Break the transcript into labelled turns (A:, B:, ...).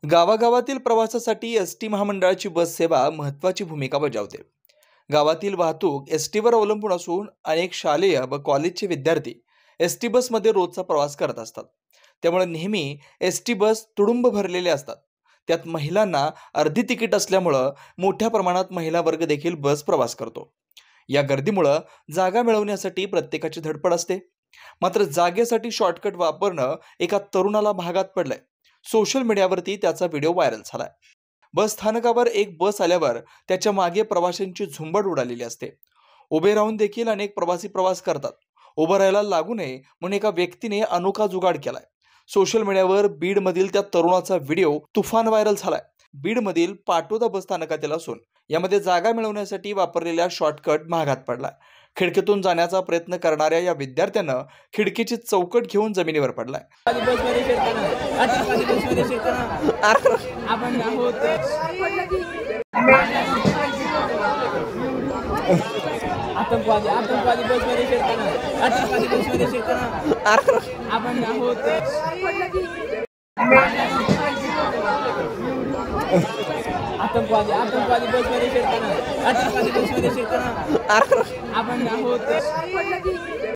A: गावागावातील प्रवासासाठी एसटी महामंडळाची बस सेवा महत्त्वाची भूमिका बजावते. गावातील वाहतूक एसटीवर अवलंबून असून अनेक शालेय व कॉलेजचे विद्यार्थी एसटी बसमध्ये रोजचा प्रवास करत असतात. त्यामुळे नेहमी एसटी बस तुडुंब भरलेले असतात. त्यात महिलांना अर्धी तिकीट असल्यामुळं मोठ्या प्रमाणात महिला वर्ग देखील बस प्रवास करतो. या गर्दीमुळं जागा मिळवण्यासाठी प्रत्येकाची धडपड असते. मात्र जागेसाठी शॉर्टकट वापरणं एका तरुणाला भागात पडलंय. सोशल मीडियावरती त्याचा व्हिडिओ व्हायरल झालाय. बस स्थानकावर एक बस आल्यावर त्याच्या मागे प्रवाशांची झुंबड उडालेली असते. उभे राहून देखील अनेक प्रवासी प्रवास करतात. उभं राहायला लागू नये म्हणून एका व्यक्तीने अनोखा जुगाड केलाय. सोशल मीडियावर बीडमधील त्या तरुणाचा व्हिडिओ तुफान व्हायरल झालाय. बीडमधील पाटोदा बस स्थानकातील असून यामध्ये जागा मिळवण्यासाठी वापरलेल्या शॉर्टकट महागात पडलाय. खिडकीतून जाण्याचा प्रयत्न करणाऱ्या या विद्यार्थ्यानं खिडकीची चौकट घेऊन जमिनीवर पडलाय.
B: आतंकवादी बसमध्ये शिरताना आतंकवादी बसमध्ये शिरताना आपण आहोत. आतंकवादी बसमध्ये शिरताना आतंकवादी बसमध्ये शिरताना आपण आहोत.